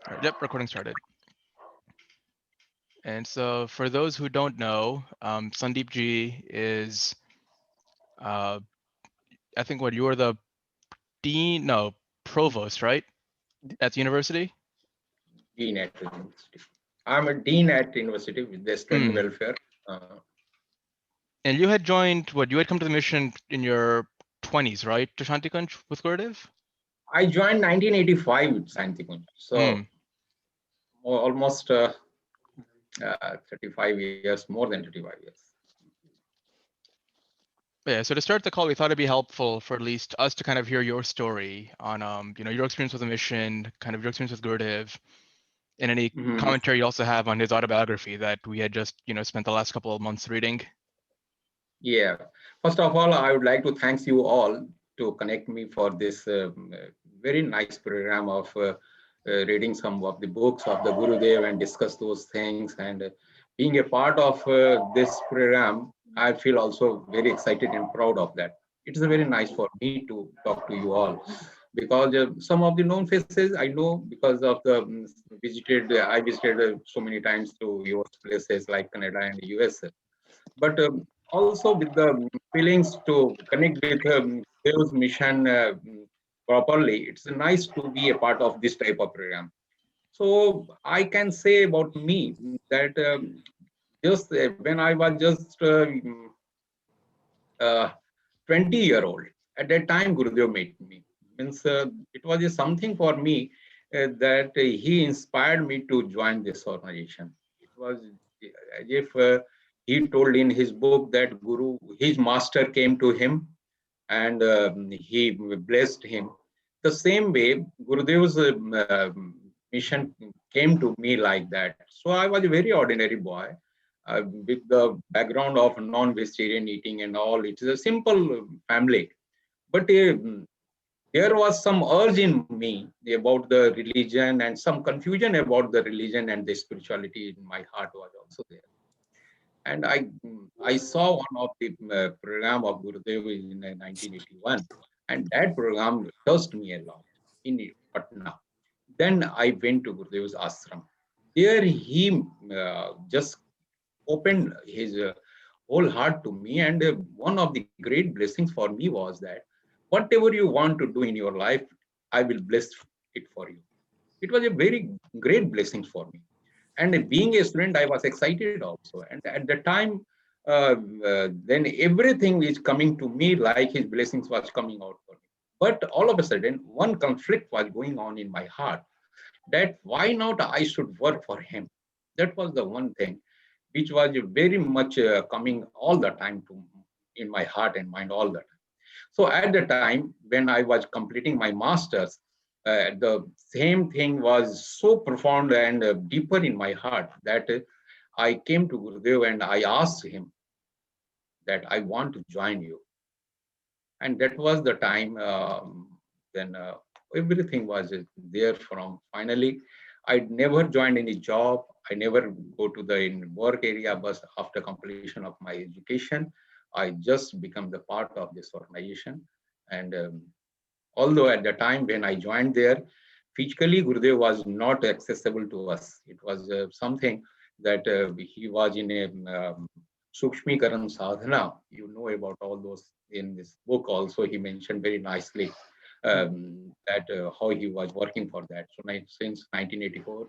All right, yep, recording started. And so for those who don't know, Sandeepji is, uh, I think what you are the dean, no, provost, right? At the university? Dean at the university. I'm a dean at the university with the student Mm. welfare. And you had joined, what, you had come to the mission in your 20s, right? To Shantikunj with Gurdev? I joined 1985 with Santikun, so Mm. almost 35 years, more than 35 years. Yeah, so to start the call, we thought it'd be helpful for at least us to kind of hear your story on, your experience with the mission, kind of your experience with Gurdev, and any Mhm. commentary you also have on his autobiography that we had just, spent the last couple of months reading. Yeah. First of all, I would like to thank you all to connect me for this very nice program of reading some of the books of the Gurudev and discuss those things. And being a part of this program, I feel also very excited and proud of that. It is very nice for me to talk to you all because some of the known faces I know because of the I visited so many times to your places like Canada and US, but also with the feelings to connect with Dev's mission properly. It's nice to be a part of this type of program. So I can say about me that just when I was just 20-year-old, at that time Gurudev met me. Means it was something for me that he inspired me to join this organization. It was as if he told in his book that his master came to him and he blessed him. The same way, Gurudev's mission came to me like that. So I was a very ordinary boy with the background of non-vegetarian eating and all. It is a simple family, but there was some urge in me about the religion and some confusion about the religion and the spirituality in my heart was also there. And I saw one of the program of Gurudev in 1981, and that program touched me a lot in Patna. Then I went to Gurudev's ashram. There he just opened his whole heart to me, and one of the great blessings for me was that whatever you want to do in your life, I will bless it for you. It was a very great blessing for me. And being a student, I was excited also. And at the time, then everything is coming to me like his blessings was coming out for me. But all of a sudden, one conflict was going on in my heart that why not I should work for him. That was the one thing which was very much coming all the time to in my heart and mind all the time. So at the time when I was completing my master's, the same thing was so profound and deeper in my heart that I came to Gurudev and I asked him that I want to join you. And that was the time then everything was there from finally. I never joined any job. I never go to the work area, but after completion of my education, I just become the part of this organization. And although at the time when I joined there, physically Gurudev was not accessible to us. It was something that he was in a Sukshmikaran sadhana. You know about all those in this book. Also, he mentioned very nicely that how he was working for that. So since 1984,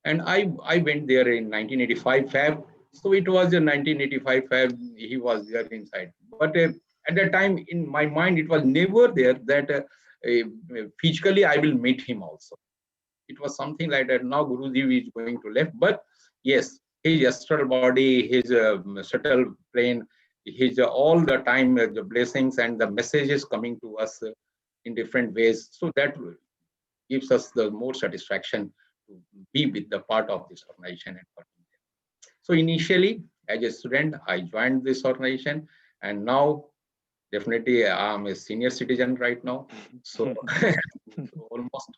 and I went there in 1985 Feb. So it was in 1985 Feb. He was there inside, but at that time in my mind it was never there that physically I will meet him also. It was something like that. Now Guruji is going to left, but yes, his astral body, his subtle plane, his all the time the blessings and the messages coming to us in different ways. So that gives us the more satisfaction to be with the part of this organization and working there. So initially, as a student, I joined this organization, and now definitely I'm a senior citizen right now. So almost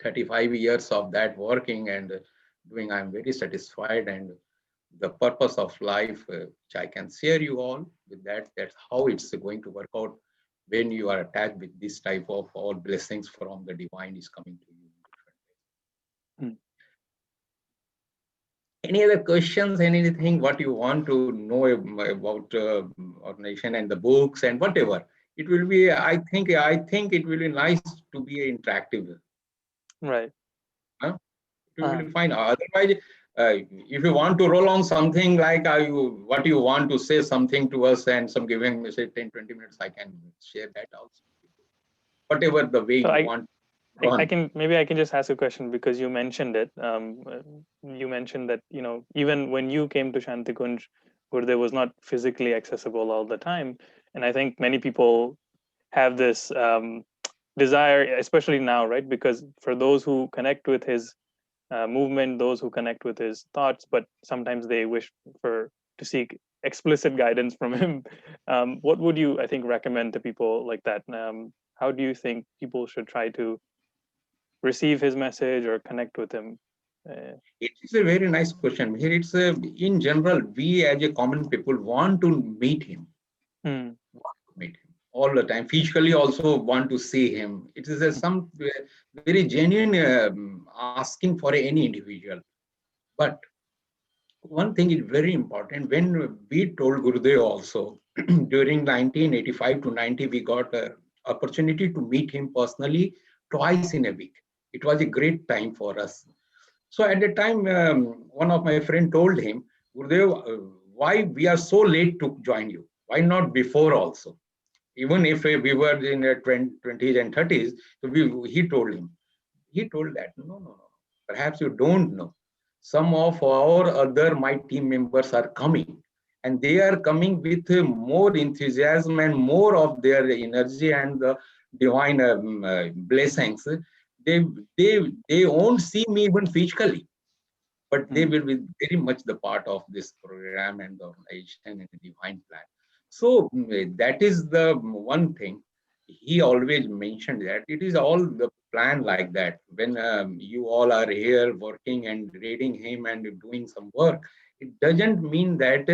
35 years of that working and doing, I'm very satisfied. And the purpose of life, which I can share you all with that, that's how it's going to work out when you are attached with this type of all blessings from the divine is coming to you in different ways. Any other questions, anything what you want to know about organization and the books and whatever? It will be, I think it will be nice to be interactive. Right. Huh? It will Uh, be fine. Otherwise, if you want to roll on something like what you want to say something to us and some giving me say 10, 20 minutes, I can share that also. Whatever the way so you want to I run. can maybe I can just ask a question because you mentioned it. You mentioned that even when you came to Shantikunj, Gurudev was not physically accessible all the time, and I think many people have this desire, especially now, right? Because for those who connect with his movement, those who connect with his thoughts, but sometimes they wish for to seek explicit guidance from him. What would you, I think, recommend to people like that? How do you think people should try to receive his message or connect with him? It is a very nice question. Here it's in general, we as a common people want to meet him, Hmm. meet him all the time. Physically also want to see him. It is some very genuine asking for any individual. But one thing is very important. When we told Gurudev also during 1985 to 90, we got an opportunity to meet him personally twice in a week. It was a great time for us. So at the time, one of my friend told him, Gurudev, why we are so late to join you? Why not before also? Even if we were in the 20s and 30s, so he told that, no. Perhaps you don't know. Some of our other my team members are coming, and they are coming with more enthusiasm and more of their energy and the divine blessings. They, they won't see me even physically, but they Hmm. will be very much the part of this program and the organization and the divine plan. So that is the one thing he always mentioned, that it is all the plan like that. When you all are here working and reading him and doing some work, it doesn't mean that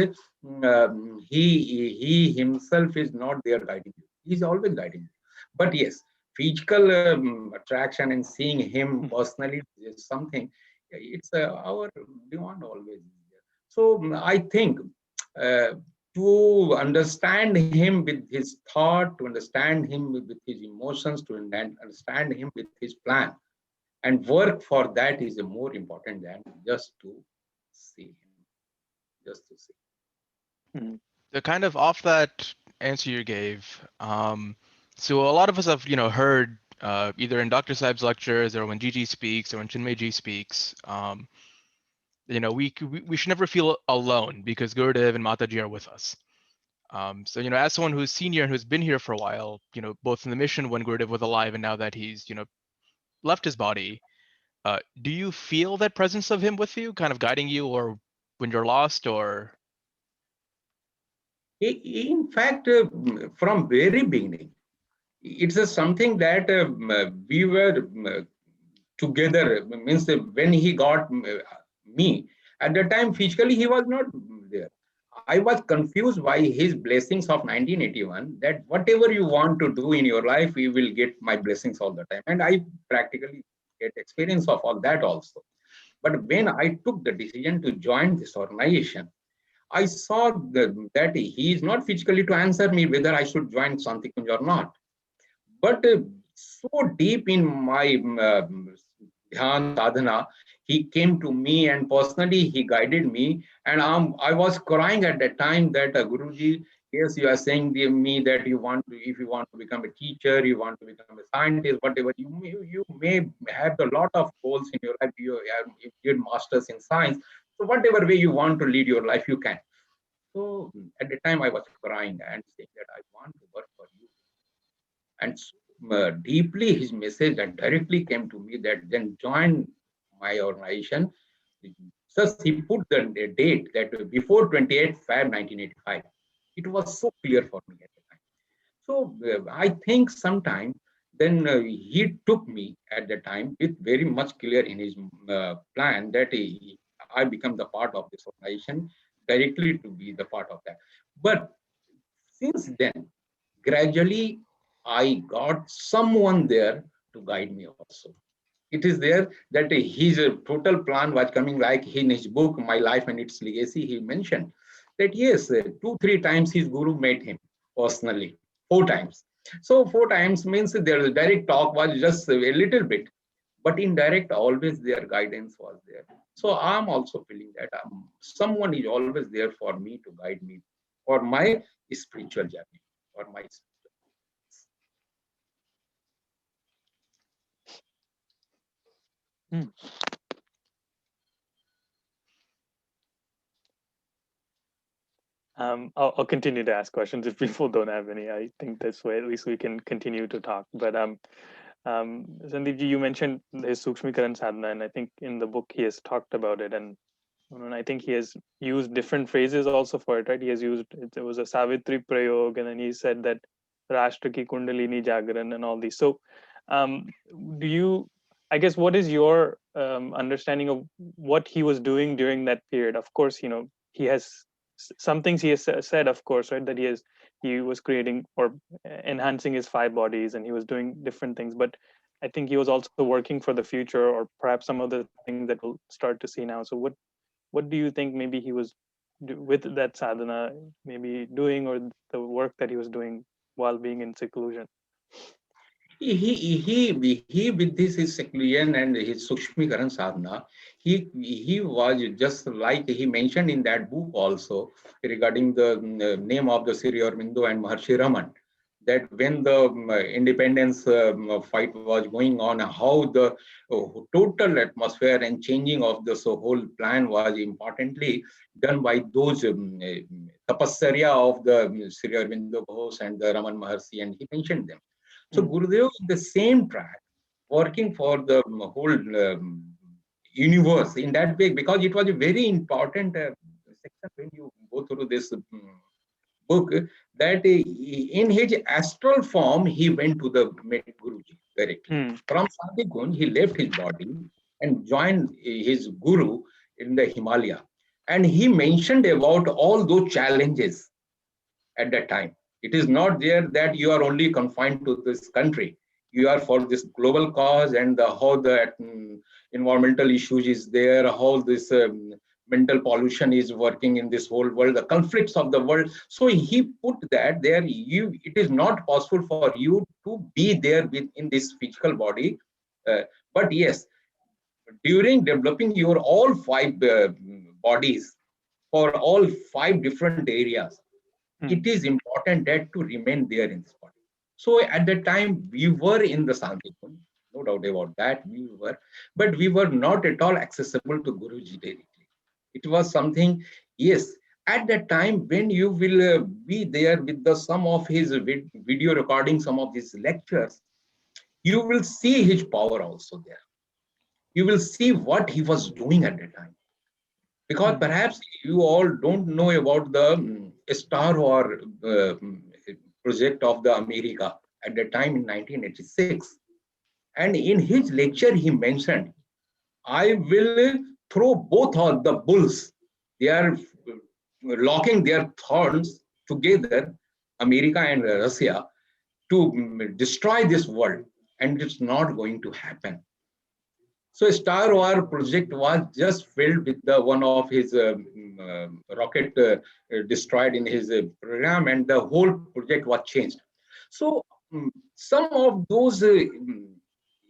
he himself is not there guiding you. He's always guiding you. But yes, physical attraction and seeing him personally is something. It's our demand always is there. So I think uh, to understand him with his thought, to understand him with his emotions, to understand him with his plan, and work for that is more important than just to see him, just to see. Hmm. So kind of off that answer you gave, so a lot of us have, heard either in Dr. Saib's lectures or when Gigi speaks or when Chinmayji speaks, we should never feel alone because Gurudev and Mataji are with us. So, as someone who's senior and who's been here for a while, both in the mission when Gurudev was alive and now that he's, left his body, do you feel that presence of him with you, kind of guiding you, or when you're lost, or? In fact, from very beginning, it's something that we were together. Means when he got me at the time physically, he was not there. I was confused by his blessings of 1981, that whatever you want to do in your life, you will get my blessings all the time. And I practically get experience of all that also. But when I took the decision to join this organization, I saw that he is not physically to answer me whether I should join Santikunj or not. But so deep in my dhyan sadhana, he came to me and personally he guided me. And I was crying at that time that Guruji, yes, you are saying to me that you want to, if you want to become a teacher, you want to become a scientist, whatever, you may have a lot of goals in your life. You did masters in science. So whatever way you want to lead your life, you can. So at the time I was crying and saying that I want to work for you. And so, deeply his message that directly came to me, that then join my organization. Thus he put the date that before 28th Feb 1985. It was so clear for me at the time. So I think sometime then he took me at the time with very much clear in his plan that I become the part of this organization directly to be the part of that. But since then, gradually, I got someone there to guide me also. It is there that his total plan was coming, like in his book, My Life and Its Legacy, he mentioned that yes, 2, 3 times his guru met him personally, 4 times. So 4 times means their direct talk was just a little bit, but indirect, always their guidance was there. So I'm also feeling that someone is always there for me to guide me for my spiritual journey, or my Hmm. I'll continue to ask questions if people don't have any. I think this way at least we can continue to talk. But Sandeepji, you mentioned his Sukshmikaran sadhana, and I think in the book he has talked about it, and I think he has used different phrases also for it, right? He has used, there was a Savitri Prayog, and then he said that Rashtra ki Kundalini Jagaran and all these. So, um, do you, I guess, what is your understanding of what he was doing during that period? Of course, he has some things he has said, of course, right? That he was creating or enhancing his 5 bodies, and he was doing different things. But I think he was also working for the future, or perhaps some of the things that we'll start to see now. So, what do you think maybe he was with that sadhana maybe doing, or the work that he was doing while being in seclusion? He with this his seclusion and his Sukshmikaran sadhana, he was just like he mentioned in that book also regarding the name of the Sri Aurobindo and Maharshi Raman, that when the independence fight was going on, how the total atmosphere and changing of this whole plan was importantly done by those tapasarya of the Sri Aurobindo Ghosh and the Raman Maharshi, and he mentioned them. So Mm, Gurudev is the same track, working for the whole universe in that way, because it was a very important section when you go through this book, that in his astral form he went to the met Guruji directly. mm, From Sandeepji, he left his body and joined his guru in the Himalaya, and he mentioned about all those challenges at that time. It is not there that you are only confined to this country. You are for this global cause, and how the environmental issues is there, how this mental pollution is working in this whole world, the conflicts of the world. So he put that there. It is not possible for you to be there in this physical body, uh, but yes, during developing your all 5 bodies for all 5 different areas, it mm, is important that to remain there in this body. So at that time, we were in the Santikun, no doubt about that, we were, but we were not at all accessible to Guruji directly. It was something, yes, at that time when you will be there with the some of his video recording, some of his lectures, you will see his power also there. You will see what he was doing at that time, because mm, perhaps you all don't know about the Star War project of the America at the time in 1986. And in his lecture, he mentioned, I will throw both of the bulls. They are locking their thorns together, America and Russia, to destroy this world. And it's not going to happen. So Star War project was just filled with the one of his rocket destroyed in his program, and the whole project was changed. So some of those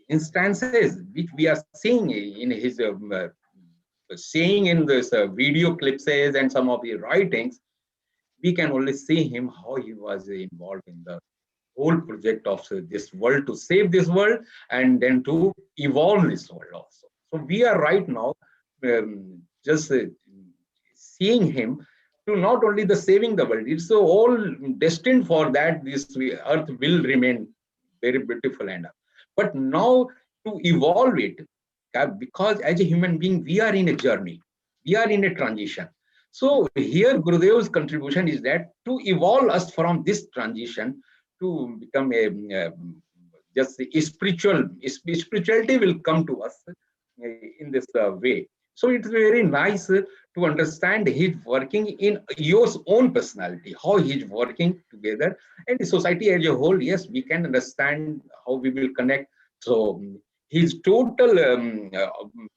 instances which we are seeing in his saying in this video clips and some of the writings, we can only see him how he was involved in the whole project of this world, to save this world and then to evolve this world also. So we are right now just seeing him to not only the saving the world, it's all destined for that this earth will remain very beautiful, and but now to evolve it, because as a human being we are in a journey, we are in a transition. So here Gurudev's contribution is that to evolve us from this transition to become a just a spirituality will come to us in this way. So it's very nice to understand his working in your own personality, how he's working together, and the society as a whole. Yes, we can understand how we will connect. So his total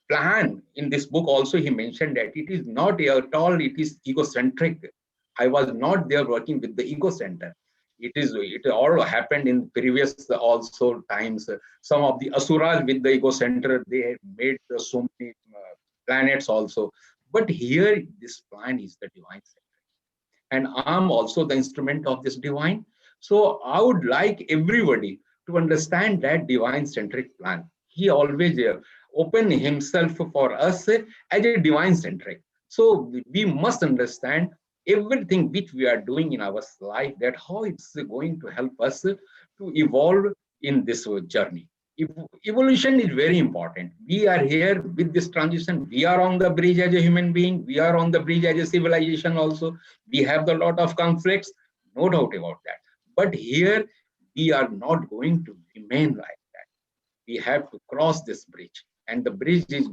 plan in this book also, he mentioned that it is not at all, it is egocentric. I was not there working with the ego center. It all happened in previous also times. Some of the asuras with the ego center, they made so many planets also. But here, this plan is the divine center. And I'm also the instrument of this divine. So I would like everybody to understand that divine centric plan. He always opened himself for us as a divine centric. So we must understand everything which we are doing in our life, that how it's going to help us to evolve in this journey. Evolution is very important. We are here with this transition. We are on the bridge as a human being. We are on the bridge as a civilization also. We have a lot of conflicts, no doubt about that. But here, we are not going to remain like that. We have to cross this bridge. And the bridge is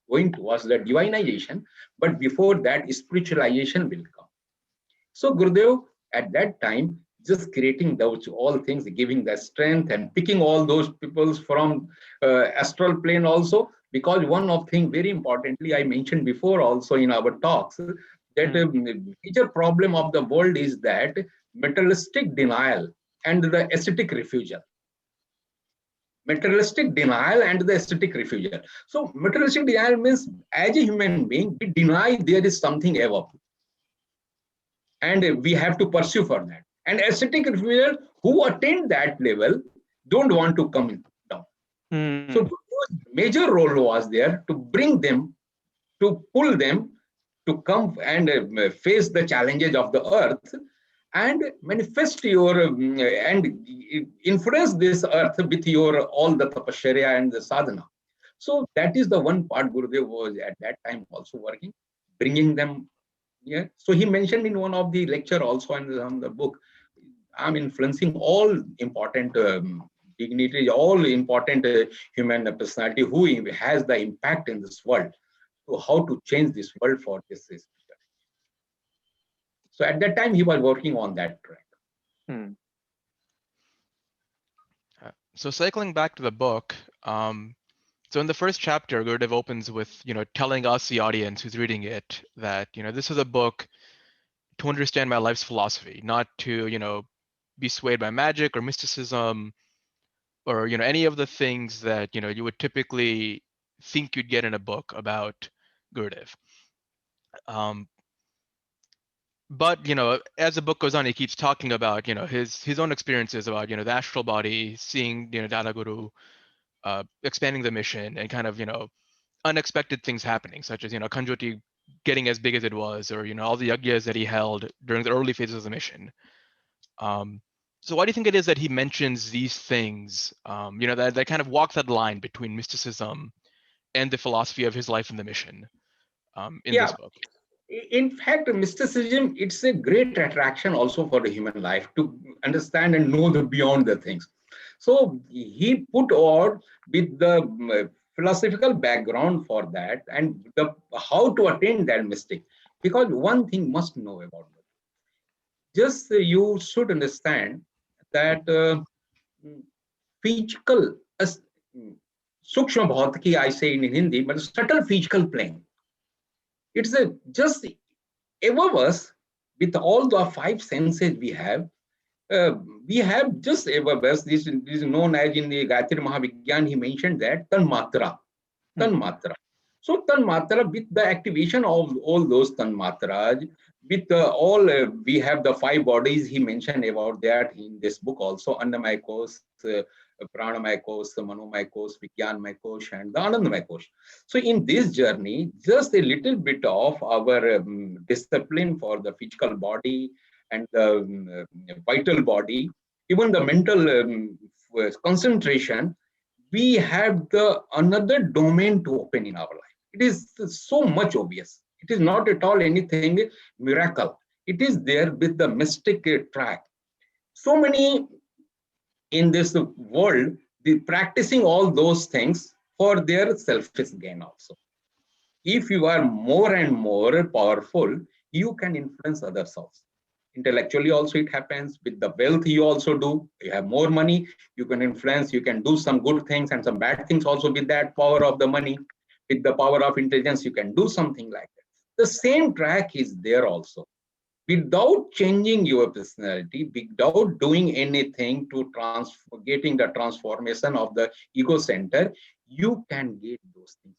going towards the divinization. But before that, spiritualization will come. So Gurudev, at that time, just creating those all things, giving the strength and picking all those peoples from astral plane also, because one of thing very importantly, I mentioned before also in our talks, that major problem of the world is that materialistic denial and the aesthetic refusal. Materialistic denial and the aesthetic refusal. So materialistic denial means as a human being, we deny there is something above. And we have to pursue for that. And aesthetic refusal, who attain that level, don't want to come down. So major role was there to bring them, to pull them to come and face the challenges of the earth and manifest your and influence this earth with your all the tapasya and the sadhana. So that is the one part Gurudev was at that time also working, bringing them. Yeah. So he mentioned in one of the lecture also on the book, I'm influencing all important dignitaries, all important human personality who has the impact in this world, to how to change this world for this. So at that time, he was working on that track. So cycling back to the book, so in the first chapter, Gurudev opens with, telling us, the audience who's reading it, that, this is a book to understand my life's philosophy, not to, be swayed by magic or mysticism or, any of the things that, you would typically think you'd get in a book about Gurudev. But, as the book goes on, he keeps talking about, his own experiences about, the astral body, seeing, Dada Guru, expanding the mission and kind of, unexpected things happening, such as, Kanjoti getting as big as it was, or, all the yagyas that he held during the early phases of the mission. So why do you think it is that he mentions these things, that kind of walk that line between mysticism and the philosophy of his life and the mission in this book? In fact, mysticism, it's a great attraction also for the human life to understand and know the beyond the things. So he put on with the philosophical background for that and the how to attain that mystic. Because one thing must know about it. Just you should understand that physical, sukshma bhautiki, I say in Hindi, but subtle physical plane. It's just above us with all the five senses we have just above us. This is known as in the Gayatri Mahavigyan, he mentioned that Tanmatra. Tanmatra. So Tanmatra, with the activation of all those Tanmatras, with all, we have the five bodies he mentioned about that in this book also, Annamaya Kosh, Pranamaya Kosh, Manomaya Kosh, Vigyanmaya Kosh, and the Anandamaya Kosh. So in this journey, just a little bit of our discipline for the physical body and the vital body, even the mental concentration, we have the another domain to open in our life. It is so much obvious. It is not at all anything miracle. It is there with the mystic track. So many in this world, the practicing all those things for their selfish gain also. If you are more and more powerful, you can influence others also. Intellectually also it happens. With the wealth you also do. You have more money, you can influence, you can do some good things and some bad things also with that power of the money. With the power of intelligence, you can do something like that. The same track is there also. Without changing your personality, without doing anything to getting the transformation of the ego center, you can get those things.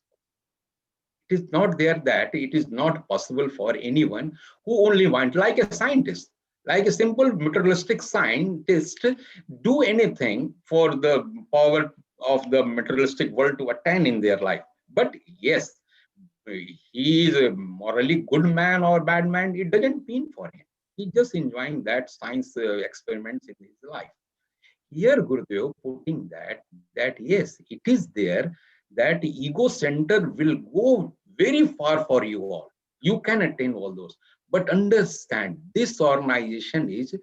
It is not there that it is not possible for anyone who only want, like a scientist, like a simple materialistic scientist, do anything for the power of the materialistic world to attain in their life. But yes, he is a morally good man or bad man, it doesn't mean for him. He's just enjoying that science experiments in his life. Here Gurudev putting that yes, it is there, that ego center will go very far for you all. You can attain all those. But understand, this organization is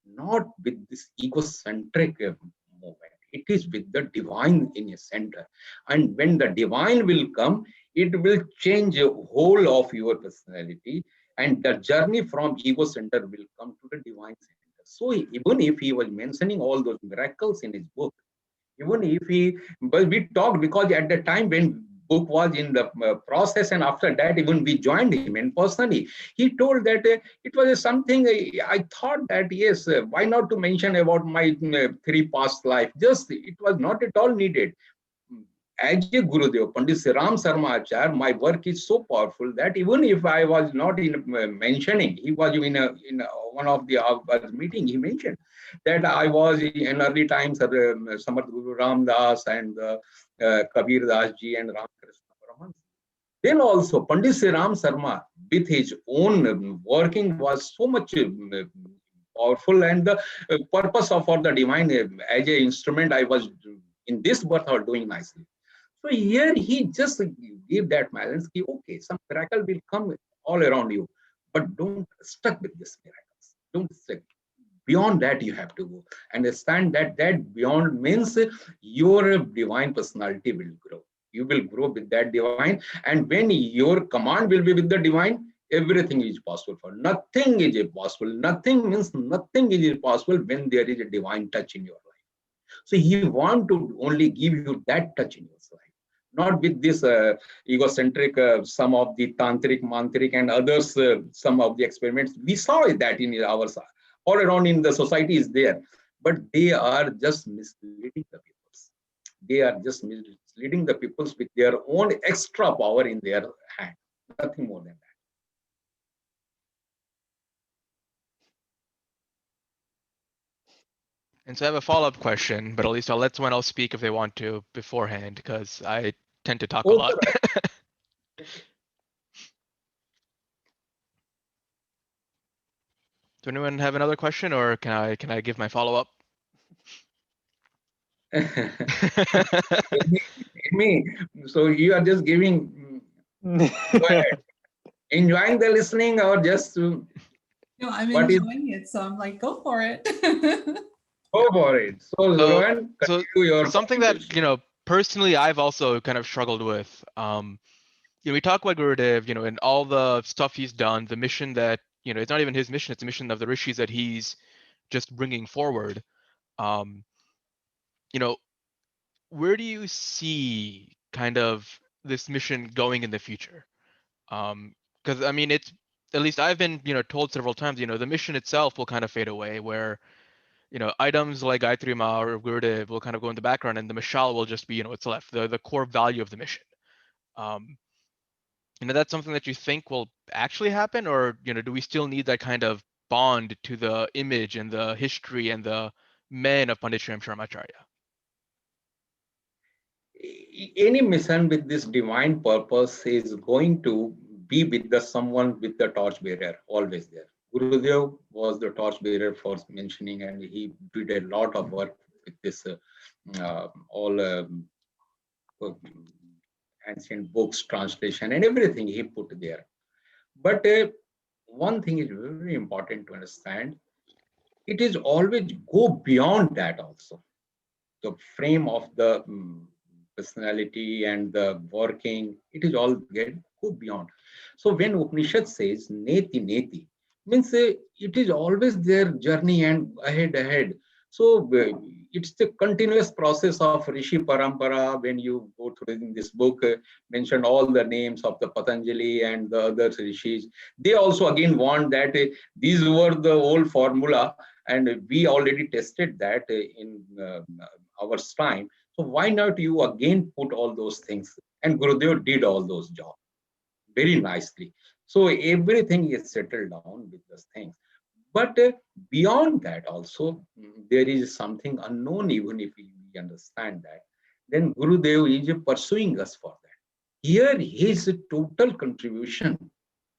not with this egocentric movement. It is with the divine in a center. And when the divine will come, it will change the whole of your personality. And the journey from ego center will come to the divine center. So even if he was mentioning all those miracles in his book, even if he, but we talked because at the time when book was in the process, and after that even we joined him and personally he told that it was something I thought that yes, why not to mention about my three past life, just it was not at all needed. As a Gurudev, Pandit Sri Ram Sarma Achar, my work is so powerful that even if I was not in mentioning, he was in one of the meeting, he mentioned that I was in early times of Samat Guru Ram Das and Kabir Das ji and Ramakrishna Paramahansa. Then also Pandit Sri Ram Sarma with his own working was so much powerful, and the purpose of for the divine as a instrument I was in this birth or doing nicely. So here he just give that balance. Okay, some miracle will come all around you, but don't stuck with this miracles. Don't stick. Beyond that, you have to go. Understand that beyond means your divine personality will grow. You will grow with that divine, and when your command will be with the divine, everything is possible. For nothing is impossible. Nothing means nothing is impossible when there is a divine touch in your life. So he want to only give you that touch in your life, not with this egocentric, some of the tantric, mantric, and others, some of the experiments. We saw that in our all around in the society is there, but they are just misleading the peoples. They are just misleading the peoples with their own extra power in their hand. Nothing more than that. And so I have a follow-up question, but at least I'll let someone else speak if they want to beforehand, because I tend to talk a lot. Does anyone have another question, or can I give my follow-up? Me. So you are just giving. Go ahead. Enjoying the listening, or just No, I'm enjoying it, so I'm like, go for it. Go for it. So Rohan, continue your something that personally I've also kind of struggled with. We talk about Gurudev, and all the stuff he's done, the mission that it's not even his mission; it's the mission of the rishis that he's just bringing forward. Where do you see kind of this mission going in the future? Because I mean, it's at least I've been told several times, the mission itself will kind of fade away, where items like Gayatri Ma or Gurudev will kind of go in the background, and the mashal will just be what's left, the core value of the mission. That's something that you think will actually happen, or do we still need that kind of bond to the image and the history and the men of Pandit Sri Sharmacharya? Any mission with this divine purpose is going to be with the someone with the torch bearer, always there. Gurudev was the torch bearer for mentioning, and he did a lot of work with this all ancient books, translation, and everything he put there. But one thing is very important to understand. It is always go beyond that also. The frame of the personality and the working, it is all go beyond. So when Upanishad says neti neti, Means it is always their journey and ahead. So it's the continuous process of Rishi Parampara. When you go through in this book, mentioned all the names of the Patanjali and the other rishis. They also again want that these were the old formula, and we already tested that in our time. So why not you again put all those things? And Gurudev did all those jobs very nicely. So everything is settled down with those things. But beyond that also, there is something unknown, even if we understand that. Then Gurudev is pursuing us for that. Here, his total contribution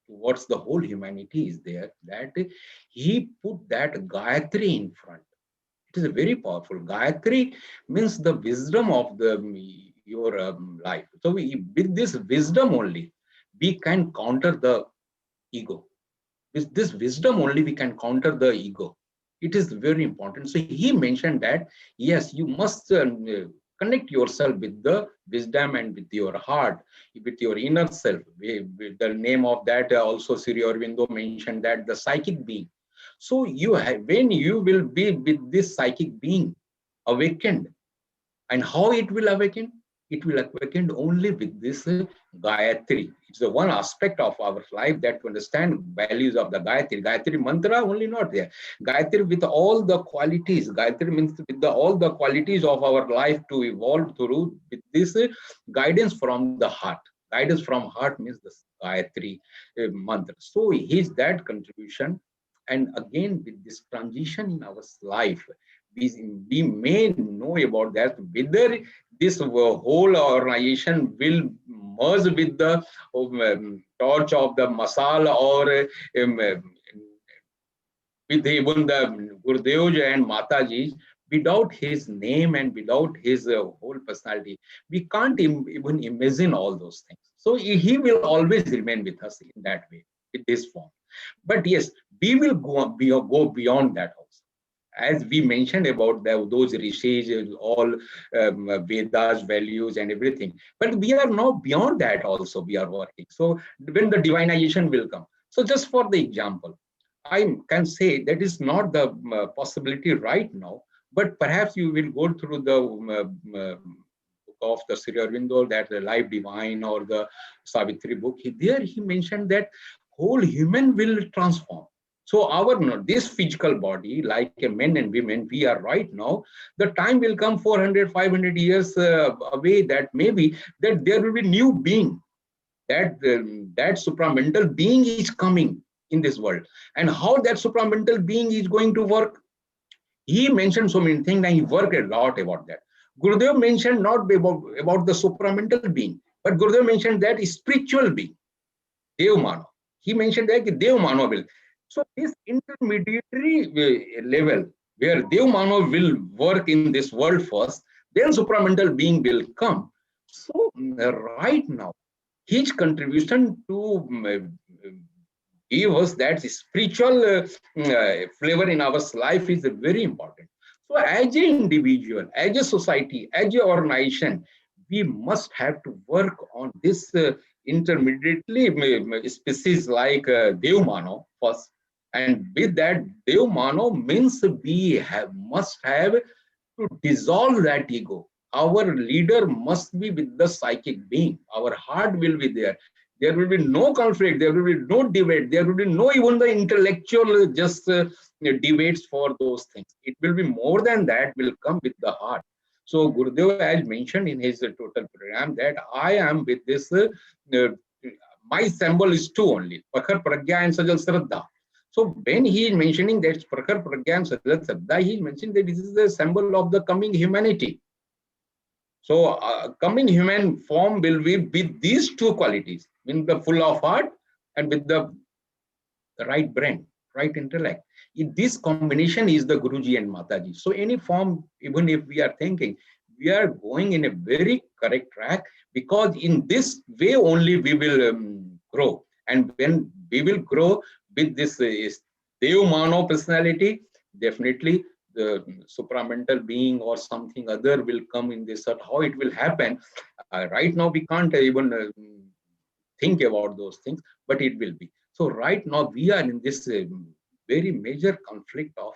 towards the whole humanity is there, that he put that Gayatri in front. It is a very powerful. Gayatri means the wisdom of the your life. So with this wisdom only, we can counter the ego. With this wisdom only, we can counter the ego. It is very important. So he mentioned that, yes, you must connect yourself with the wisdom and with your heart, with your inner self. The name of that also Sri Aurobindo mentioned that the psychic being. So you have, when you will be with this psychic being awakened, and how it will awaken? It will awaken only with this Gayatri. It's the one aspect of our life that to understand values of the Gayatri. Gayatri mantra only not there. Gayatri with all the qualities. Gayatri means with all the qualities of our life to evolve through with this guidance from the heart. Guidance from heart means the Gayatri mantra. So his that contribution. And again, with this transition in our life, we may know about that, whether this whole organization will merge with the torch of the masala, or with even the Gurudev and Mataji, without his name and without his whole personality, we can't even imagine all those things. So he will always remain with us in that way, with this form. But yes, we will go beyond that also. As we mentioned about those rishis, all Vedas, values, and everything. But we are now beyond that also, we are working. So when the divinization will come. So just for the example, I can say that is not the possibility right now, but perhaps you will go through the book of the Sri Aurobindo, that the Life Divine or the Savitri book. There he mentioned that whole human will transform. So our this physical body, like a men and women, we are right now. The time will come 400, 500 years away that maybe that there will be new being, that that supramental being is coming in this world, and how that supramental being is going to work. He mentioned so many things and he worked a lot about that. Gurudev mentioned not about the supramental being, but Gurudev mentioned that spiritual being, Dev Mano. He mentioned that Dev Mano will. So this intermediary level where Dev Mano will work in this world first, then supramental being will come. So right now, his contribution to give us that spiritual flavor in our life is very important. So as an individual, as a society, as an organization, we must have to work on this intermediately species like Dev Mano first. And with that, Dev Mano means we must have to dissolve that ego. Our leader must be with the psychic being. Our heart will be there. There will be no conflict. There will be no debate. There will be no even the intellectual just debates for those things. It will be more than that will come with the heart. So Gurudev has mentioned in his total program that I am with this, my symbol is two only, Pakhar Pragya and Sajal Shraddha. So when he is mentioning that Prakhar Pragya and Sajal Shraddha, he is mentioning that this is the symbol of the coming humanity. So coming human form will be with these two qualities, in the full of heart and with the right brain, right intellect. This combination is the Guruji and Mataji. So any form, even if we are thinking, we are going in a very correct track, because in this way only we will grow. And when we will grow with this Dev Mano personality, definitely the supramental being or something other will come in this. How it will happen, right now we can't even think about those things, but it will be. So right now we are in this very major conflict of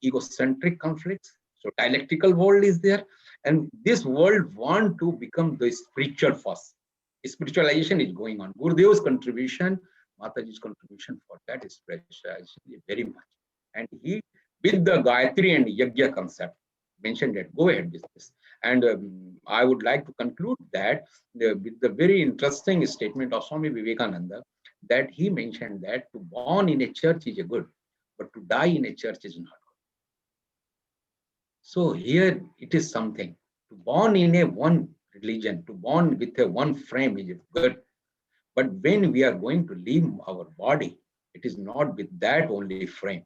egocentric conflicts. So dialectical world is there, and this world want to become the spiritual first. Spiritualization is going on. Gurudev's contribution, Mataji's contribution for that is spiritualization is very much. And he, with the Gayatri and Yajna concept, mentioned that. Go ahead with this. And I would like to conclude that with the very interesting statement of Swami Vivekananda, that he mentioned that to born in a church is a good, but to die in a church is not good. So here it is something. To born in a one religion, to born with a one frame is good. But when we are going to leave our body, it is not with that only frame.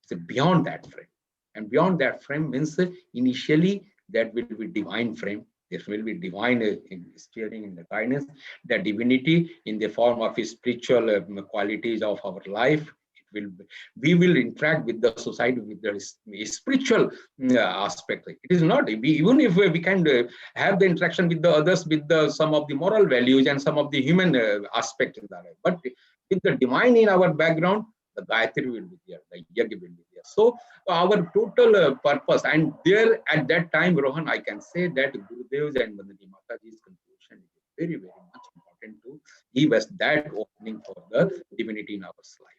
It's beyond that frame. And beyond that frame means initially that will be divine frame. This will be divine steering in the guidance, the divinity in the form of spiritual qualities of our life. It will be, we will interact with the society with the spiritual aspect. It is not even if we can have the interaction with the others with the some of the moral values and some of the human aspect in that, but with the divine in our background, the Gayatri will be there, the Yajna will be there. So our total purpose, and there at that time, Rohan, I can say that Gurudev's and Vandana Mataji's contribution is very, very much important to give us that opening for the divinity in our life.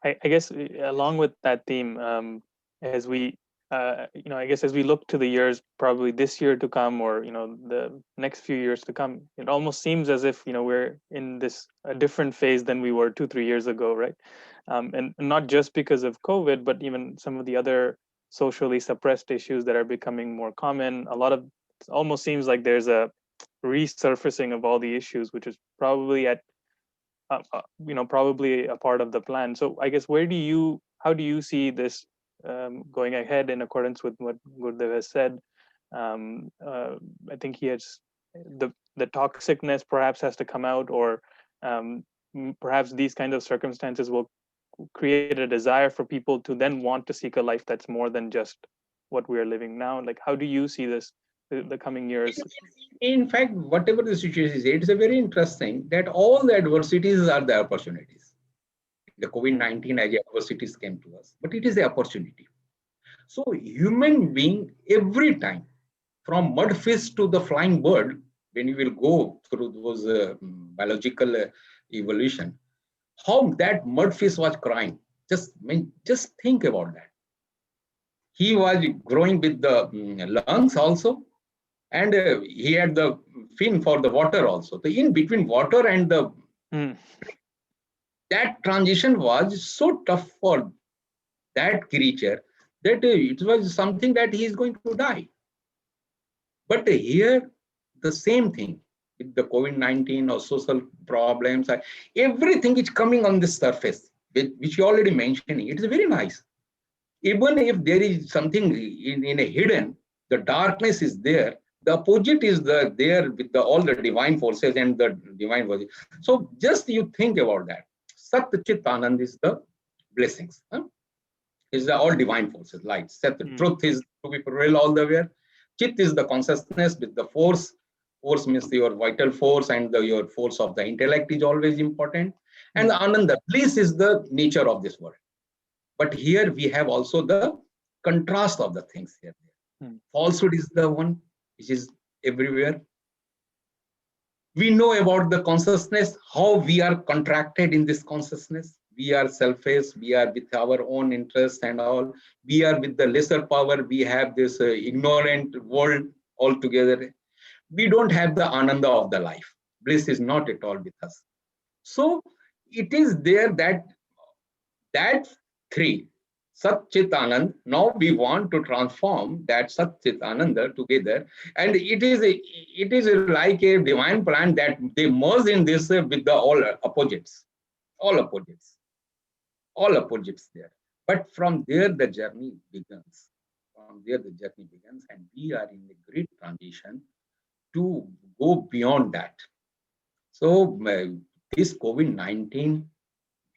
I guess along with that theme, as we, I guess as we look to the years, probably this year to come, or the next few years to come, it almost seems as if we're in a different phase than we were 2-3 years ago, right? And not just because of COVID, but even some of the other socially suppressed issues that are becoming more common. It almost seems like there's a resurfacing of all the issues, which is probably probably a part of the plan. So I guess how do you see this going ahead in accordance with what Gurudev has said? I think he has the toxicness perhaps has to come out, or perhaps these kinds of circumstances will create a desire for people to then want to seek a life that's more than just what we are living now. Like, how do you see this the coming years? In fact, whatever the situation is, it's a very interesting that all the adversities are the opportunities. The COVID-19 as adversities came to us, but it is the opportunity. So human being, every time, from mud fish to the flying bird, when you will go through those biological evolution, how that mud fish was crying. Just think about that. He was growing with the lungs also, and he had the fin for the water also. So in between water and the that transition was so tough for that creature that it was something that he is going to die. But here, the same thing with the COVID-19 or social problems, everything is coming on the surface, which you already mentioning. It is very nice. Even if there is something in a hidden, the darkness is there. The opposite is there with all the divine forces and the divine body. So just you think about that. Sat Chit Anand is the blessings. Is all divine forces. Light. Sat, the truth is to be prevailed all the way. Chit is the consciousness with the force. Force means your vital force, and your force of the intellect is always important. And the Ananda, bliss is the nature of this world. But here we have also the contrast of the things here. Falsehood is the one which is everywhere. We know about the consciousness, how we are contracted in this consciousness. We are selfish, we are with our own interests and all. We are with the lesser power, we have this ignorant world altogether. We don't have the ananda of the life. Bliss is not at all with us. So it is there that three, Sat Chit Anand, now we want to transform that Sat Chit Ananda together, and it is like a divine plan that they merge in this with the all opposites there. But from there the journey begins. And we are in a great transition to go beyond that. So this COVID-19,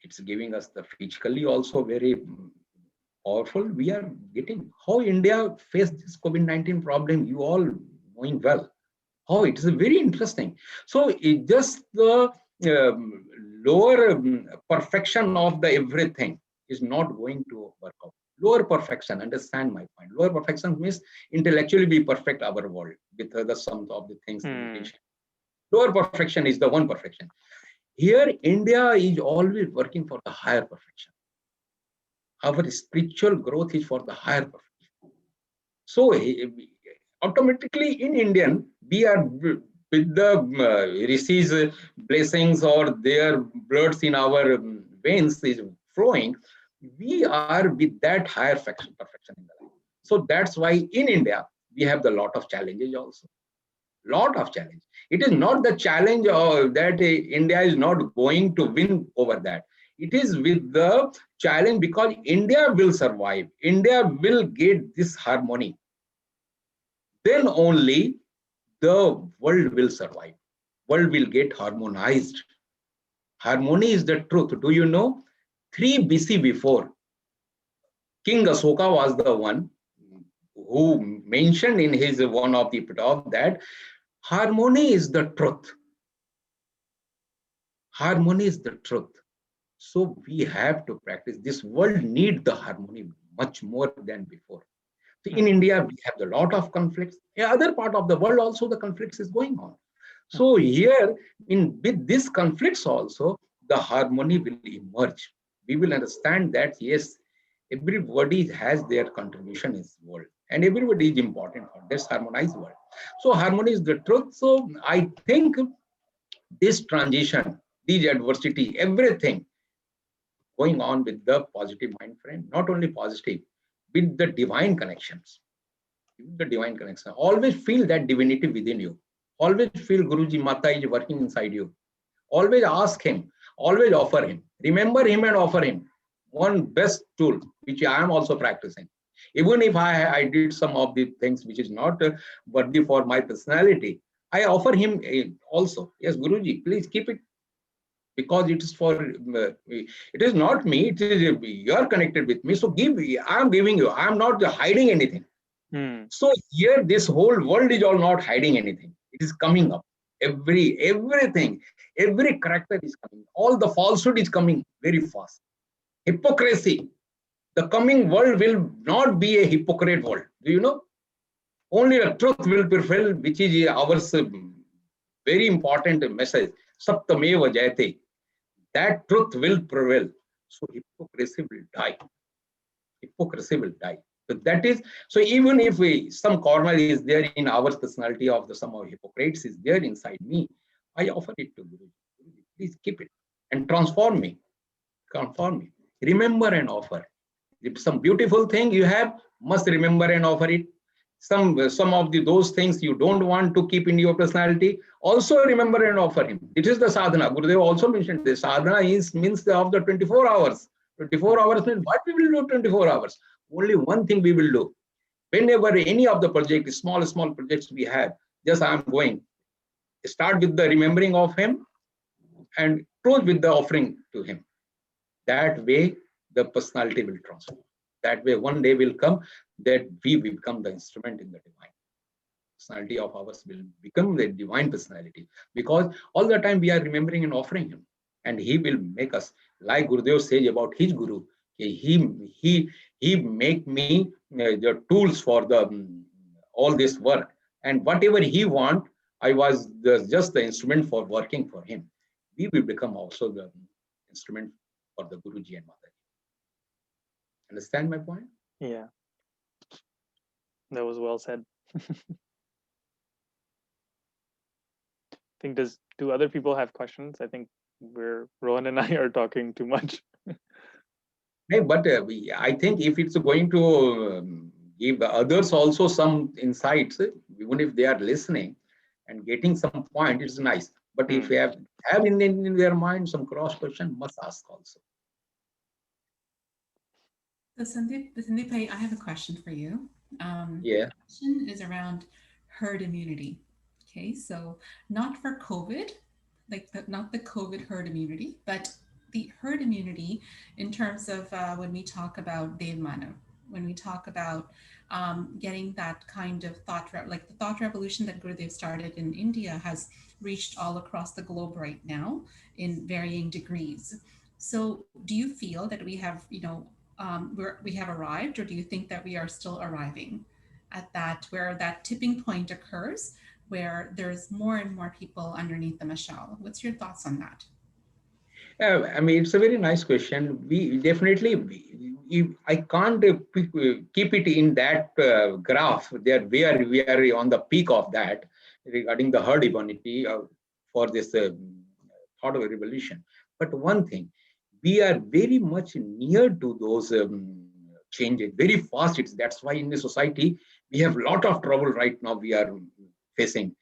it's giving us the physically also very powerful. We are getting how India faced this COVID-19 problem. You all knowing well Oh, it is very interesting. So it just the lower perfection of the everything is not going to work out. Lower perfection, understand my point. Lower perfection means intellectually be perfect our world with the sum of the things limitation. Lower perfection is the one perfection. Here, India is always working for the higher perfection. Our spiritual growth is for the higher perfection. So automatically in Indian, we are with the rishis blessings or their bloods in our veins is flowing. We are with that higher perfection in the life. So that's why in India, we have the lot of challenges also. Lot of challenge. It is not the challenge that India is not going to win over that. It is with the challenge because India will survive. India will get this harmony. Then only the world will survive. World will get harmonized. Harmony is the truth. Do you know? 3 BC before, King Asoka was the one who mentioned in his one of the epitaph that harmony is the truth. Harmony is the truth. So we have to practice. This world needs the harmony much more than before. So in India, we have a lot of conflicts. In other part of the world also, the conflicts is going on. So here, in with these conflicts also, the harmony will emerge. We will understand that yes, everybody has their contribution in this world, and everybody is important for this harmonized world. So harmony is the truth. So I think this transition, these adversity, everything going on with the positive mind frame, not only positive, with the divine connections. With the divine connection. Always feel that divinity within you. Always feel Guruji Mata is working inside you. Always ask him, always offer him. Remember him and offer him. One best tool, which I am also practicing. Even if I did some of the things which is not worthy for my personality, I offer him also. Yes, Guruji, please keep it because it is for it is not me, it is you are connected with me, so give, I am giving you, I am not hiding anything. So here this whole world is all not hiding anything, it is coming up, everything, every character is coming, all the falsehood is coming very fast, hypocrisy, the coming world will not be a hypocrite world, do you know, only the truth will prevail, which is our very important message, saptameva jayate, that truth will prevail. So hypocrisy will die. Hypocrisy will die. So that is, so even if some corner is there in our personality of the some of hypocrites is there inside me, I offer it to Guru. Please keep it and transform me. Transform me. Remember and offer. If some beautiful thing you have, must remember and offer it. Some of those things you don't want to keep in your personality, also remember and offer him. It is the sadhana. Gurudev also mentioned this. Sadhana is means of the 24 hours. 24 hours means what we will do 24 hours. Only one thing we will do. Whenever any of the projects, small projects we have, just I am going. Start with the remembering of him and close with the offering to him. That way, the personality will transform. That way, one day will come that we become the instrument in the divine. Personality of ours will become the divine personality because all the time we are remembering and offering him, and he will make us, like Gurudev says about his guru, he make me the tools for the all this work, and whatever he want, I was just the instrument for working for him. We will become also the instrument for the Guruji and Mataji. Understand my point? Yeah, that was well said. I think do other people have questions? I think Rohan and I are talking too much. Hey, but I think if it's going to give others also some insights, even if they are listening and getting some point, it's nice. But if you have in their mind some cross question, must ask also. So Sandeep, I have a question for you. Yeah. The question is around herd immunity. Okay, so not for COVID, not the COVID herd immunity, but the herd immunity in terms of when we talk about Dev Manav, when we talk about getting that kind of like the thought revolution that Gurudev started in India has reached all across the globe right now in varying degrees. So do you feel that we have, we have arrived, or do you think that we are still arriving at that, where that tipping point occurs, where there's more and more people underneath the mashal? What's your thoughts on that? I mean, it's a very nice question. We definitely, I can't keep it in that graph there where we are on the peak of that regarding the herd immunity for this thought of a revolution. But one thing, we are very much near to those changes very fast. That's why in the society we have a lot of trouble right now we are facing.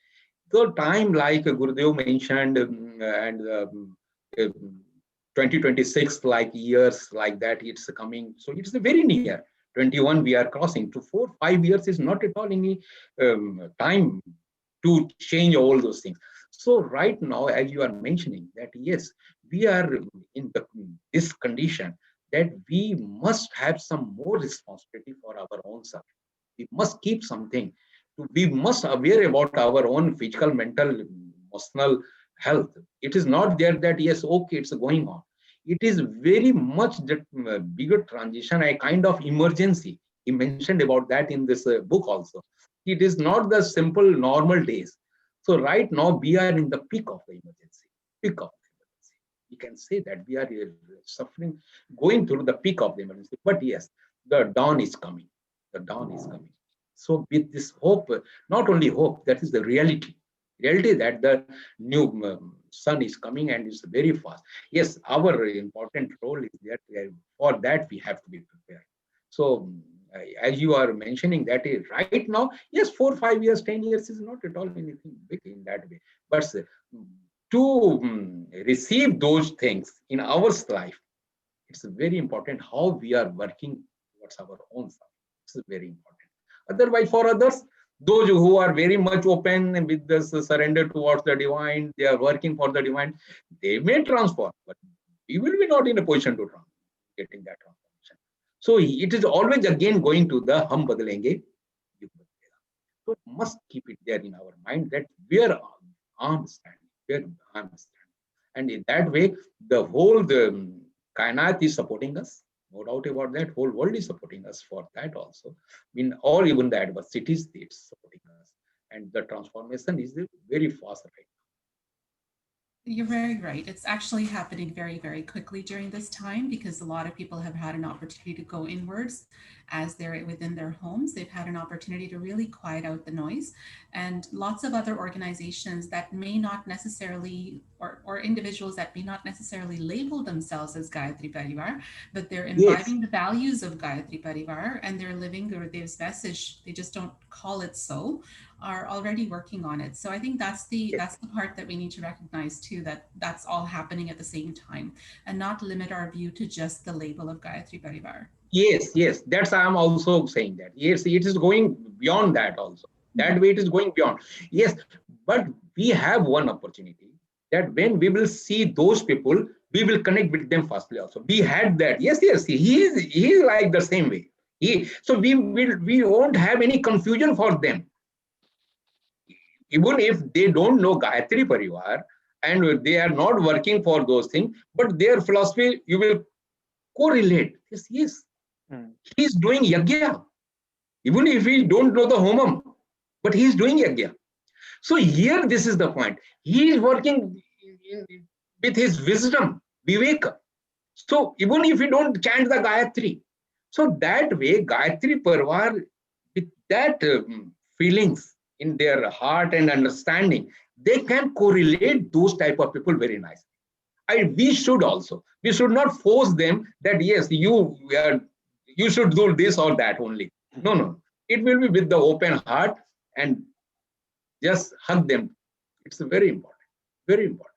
The time like Gurudev mentioned and 2026 like years like that it's coming, so it's very near. 21 we are crossing to 4 5 years is not at all any time to change all those things. So right now, as you are mentioning that yes, we are in this condition that we must have some more responsibility for our own self. We must keep something. We must aware about our own physical, mental, emotional health. It is not there that yes, okay, it's going on. It is very much that bigger transition, a kind of emergency. He mentioned about that in this book also. It is not the simple normal days. So right now we are in the peak of the emergency. Peak of the emergency. We can say that we are suffering, going through the peak of the emergency. But yes, the dawn is coming. The dawn is coming. So with this hope, not only hope, that is the reality. Reality that the new sun is coming and it's very fast. Yes, our important role is that for that we have to be prepared. So as you are mentioning that right now, yes, 4 5 years, 10 years is not at all anything big in that way. But to receive those things in our life, it's very important how we are working towards our own self. It's very important. Otherwise, for others, those who are very much open with this surrender towards the divine, they are working for the divine, they may transform, but we will be not in a position to getting that transformation. So it is always again going to the hum badalenge. So must keep it there in our mind that where I am standing, where I am standing. And in that way, the whole kainat is supporting us. No doubt about that. Whole world is supporting us for that also. I mean, or even the adversities, it's supporting us. And the transformation is very fast right. You're very right. It's actually happening very, very quickly during this time because a lot of people have had an opportunity to go inwards as they're within their homes. They've had an opportunity to really quiet out the noise. And lots of other organizations that may not necessarily, or individuals that may not necessarily label themselves as Gayatri Parivar, but they're Yes. imbibing the values of Gayatri Parivar and they're living Gurudev's message. They just don't call it so, are already working on it. So I think that's the part that we need to recognize too, that that's all happening at the same time and not limit our view to just the label of Gayatri Parivar. Yes, yes. That's I am also saying that. Yes, it is going beyond that also. That way it is going beyond. Yes, but we have one opportunity that when we will see those people, we will connect with them firstly also. We had that. Yes, yes. He is like the same way. So we won't have any confusion for them. Even if they don't know Gayatri Parivar and they are not working for those things, but their philosophy you will correlate. Yes, yes. He is doing yagya, even if he don't know the homam, but he is doing yagya. So here, this is the point. He is working with his wisdom, viveka. So even if you don't chant the Gayatri, so that way Gayatri Parvar, with that feelings in their heart and understanding, they can correlate those type of people very nicely. We should also. We should not force them that yes, you should do this or that only. No, no. It will be with the open heart and just hug them. It's very important. Very important.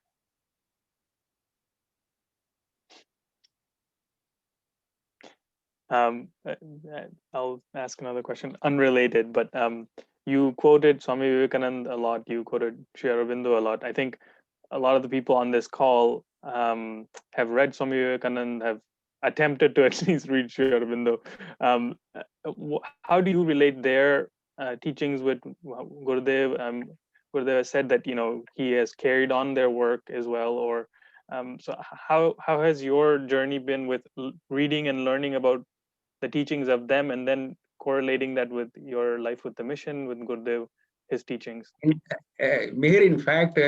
I'll ask another question, unrelated, but you quoted Swami Vivekananda a lot. You quoted Sri Aurobindo a lot. I think a lot of the people on this call have read Swami Vivekananda, have attempted to at least read Sri Aurobindo. How do you relate their teachings with Gurudev? Gurudev said that he has carried on their work as well, or so how has your journey been with reading and learning about the teachings of them, and then correlating that with your life with the mission, with Gurudev, his teachings? Meher, in fact,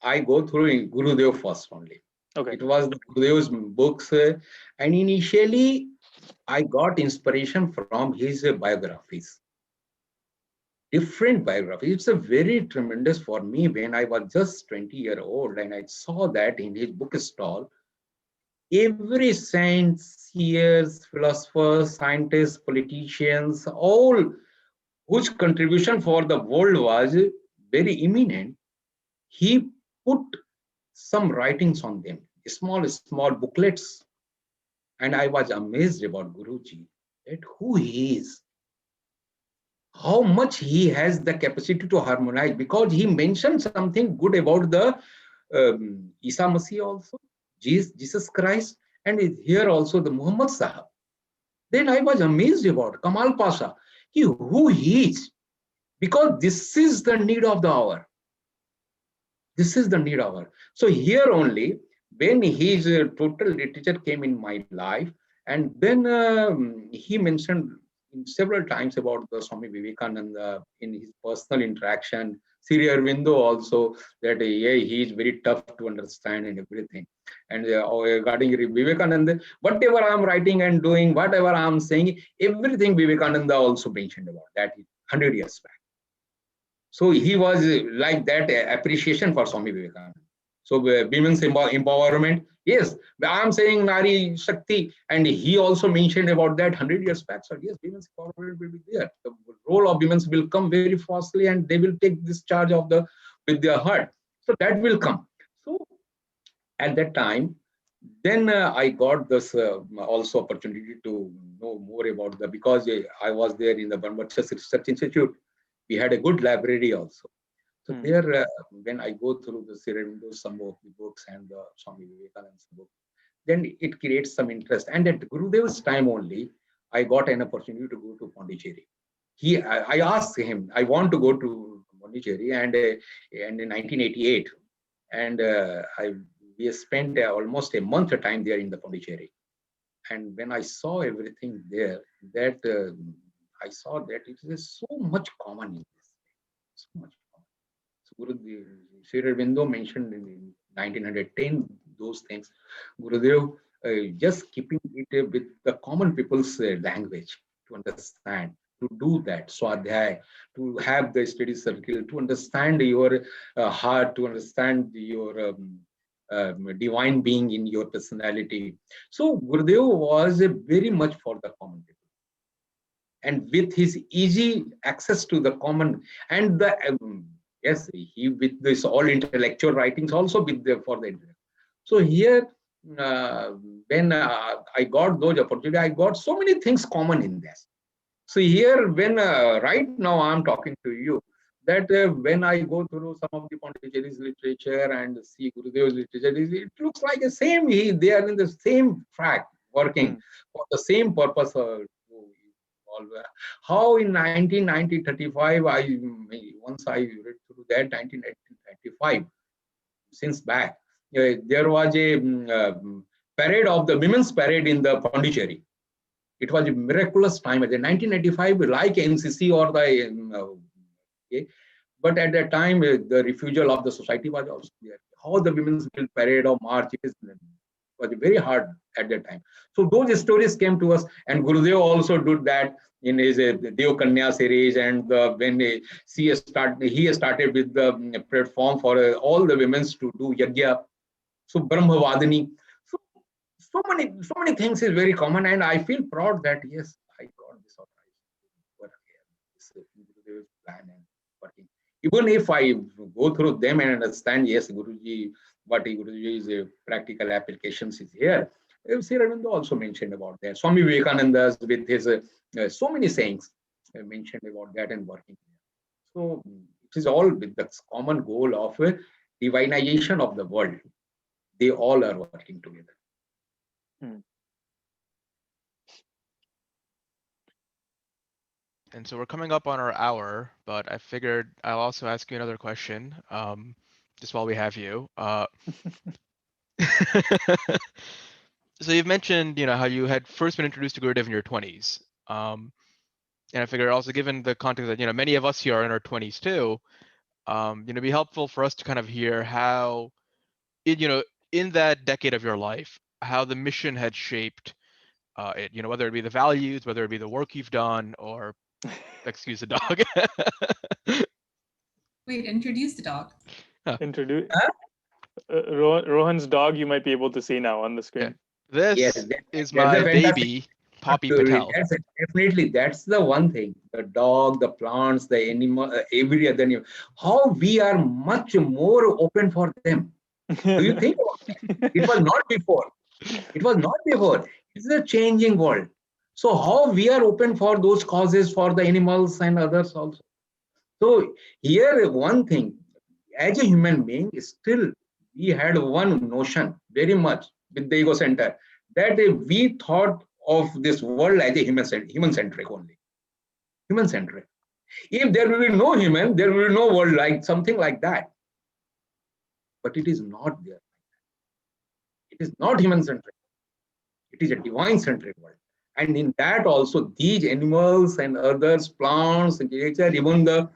I go through Gurudev first only. Okay. It was the Gurudev's books, and initially I got inspiration from his biographies, different biographies. It's a very tremendous for me when I was just 20-year-old and I saw that in his bookstall. Every saint, seers, philosophers, scientists, politicians, all whose contribution for the world was very imminent, he put some writings on them, small booklets. And I was amazed about Guruji, that who he is, how much he has the capacity to harmonize, because he mentioned something good about the Isa Masih also, Jesus Christ, and here also the Muhammad Sahab. Then I was amazed about Kamal Pasha, who he is, because this is the need of the hour. This is the need hour. So here only, when his total literature came in my life, and then he mentioned several times about the Swami Vivekananda in his personal interaction. Sri Aurobindo also, that yeah, he is very tough to understand and everything. And regarding Vivekananda, whatever I'm writing and doing, whatever I'm saying, everything Vivekananda also mentioned about that 100 years back. So he was like that appreciation for Swami Vivekananda. So women's empowerment, yes, I'm saying Nari Shakti, and he also mentioned about that 100 years back. So yes, women's empowerment will be there. The role of women will come very fastly, and they will take this charge of with their heart. So that will come. So at that time, then I got this also opportunity to know more about because I was there in the Brahmacharya Research Institute. We had a good library also. So there, when I go through the Sri Aurobindo, some of the books and the Swami Vivekananda's book, then it creates some interest. And at Gurudev's time only, I got an opportunity to go to Pondicherry. I asked him, I want to go to Pondicherry, and in 1988, and we spent almost a month of time there in the Pondicherry. And when I saw everything there, that I saw that it is so much common in this, so much common. So Gurudev, Sri Aurobindo mentioned in 1910 those things. Gurudev just keeping it with the common people's language to understand, to do that swadhyay, to have the study circle, to understand your heart, to understand your divine being in your personality. So Gurudev was very much for the common people, and with his easy access to the common, and the yes, he with this all intellectual writings also with for the intellect. So here, when I got those opportunities, I got so many things common in this. So here, when right now I'm talking to you, that when I go through some of the Pondicherry's literature and see Gurudev's literature, it looks like the same. They are in the same track, working for the same purpose. How in 1935, once I read through that 1935, since back, there was a parade of the women's parade in the Pondicherry. It was a miraculous time. At the 1995, like NCC or the okay. But at that time, the refusal of the society was also there. How the women's will parade or march, it was very hard at that time. So those stories came to us, and Gurudev also did that in his Dev Kanya series. And when he started with the platform for all the women to do yajna. So Brahma Vadini. So many things is very common, and I feel proud that yes, I got this plan and working. Even if I go through them and understand, yes, Guruji, what Guruji's practical applications is here. Sri Aurobindo also mentioned about that. Swami Vivekananda's with his so many sayings mentioned about that and working. So it is all with the common goal of divinization of the world. They all are working together. And so we're coming up on our hour, but I figured I'll also ask you another question, just while we have you. So you've mentioned, how you had first been introduced to Gurudev in your 20s. And I figured also given the context that, many of us here are in our 20s too, it'd be helpful for us to kind of hear how, in that decade of your life, how the mission had shaped it, whether it be the values, whether it be the work you've done, or excuse the dog. Wait, introduce the dog. Introduce Huh? Rohan's dog. You might be able to see now on the Yeah. screen. Yes, This is that's my a fantastic baby, Poppy story. Patel. That's definitely that's the one thing. The dog, the plants, the animal, every other animal. How we are much more open for them. Do you think about that? It was not before. It was not before. It's a changing world. So how we are open for those causes for the animals and others also. So here one thing, as a human being, still we had one notion very much with the ego center that we thought of this world as a human centric only. Human centric. If there will be no human, there will be no world like something like that. But it is not there. It is not human centric. It is a divine centric world. And in that also, these animals and others, plants, nature, even the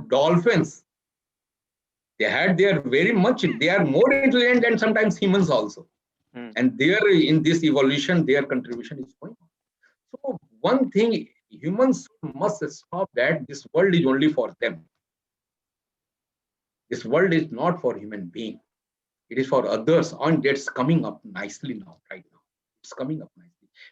dolphins, they had their very much, they are more intelligent than sometimes humans also. Hmm. And there in this evolution, their contribution is going on. So one thing, humans must stop that this world is only for them. This world is not for human being. It is for others, and it's coming up nicely now, right now. It's coming up nicely.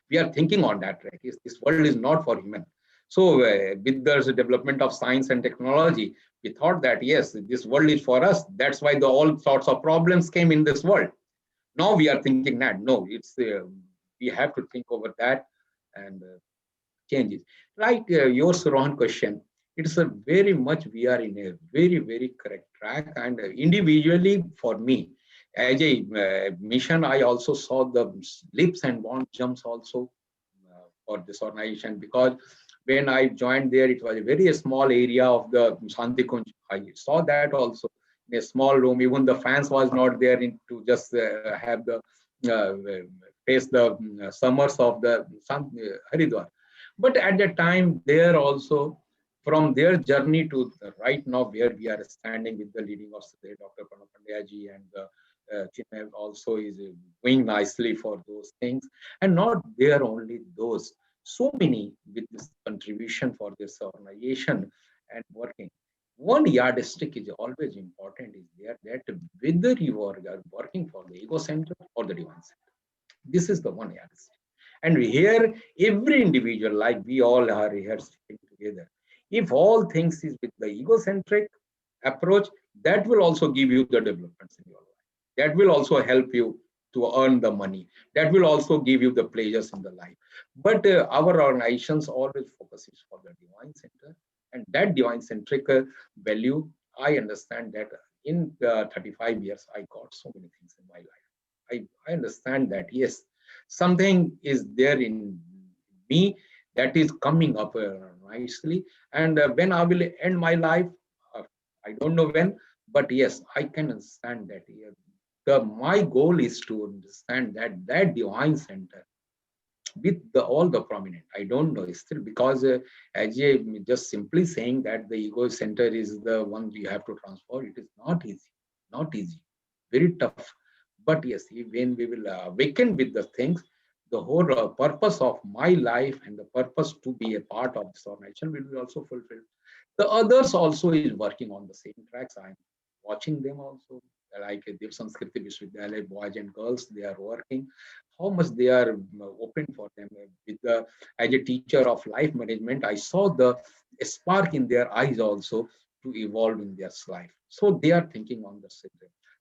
We are thinking on that track. This world is not for human. So with the development of science and technology, we thought that yes, this world is for us. That's why the all sorts of problems came in this world. Now we are thinking that no, it's we have to think over that and changes. Like yours, Rohan question, it's a very much we are in a very correct track. And individually for me, as a mission, I also saw the leaps and bound jumps also for this organization because when I joined there, it was a very small area of the Shanti Kunj. I saw that also in a small room. Even the fans was not there to just have the uh, face the summers of the Haridwar. But at that time, there also, from their journey to right now, where we are standing with the leading of Dr. Pranab Pandyaji and the Chinmay also is going nicely for those things. And not there only those, so many with this contribution for this organization and working. One yardstick is always important is there that whether you are working for the ego center or the divine center. This is the one yardstick. And here, every individual, like we all are here sitting together, if all things is with the egocentric approach, that will also give you the developments in your life. That will also help you to earn the money. That will also give you the pleasures in the life. But our organizations always focuses for the divine center, and that divine centric value. I understand that in 35 years, I got so many things in my life. I understand that yes, something is there in me that is coming up nicely. And when I will end my life, uh, I don't know when, but yes, I can understand that. My goal is to understand that that divine center with all the prominent. I don't know still because as I just simply saying that the ego center is the one you have to transfer. It is not easy, very tough. But yes, when we will awaken with the things, the whole purpose of my life and the purpose to be a part of this organization will be also fulfilled. The others also is working on the same tracks. I'm watching them also, like Dev Sanskriti Vishwavidyalaya, boys and girls, they are working. How much they are open for them. With the, as a teacher of life management, I saw the spark in their eyes also to evolve in their life. So they are thinking on the same.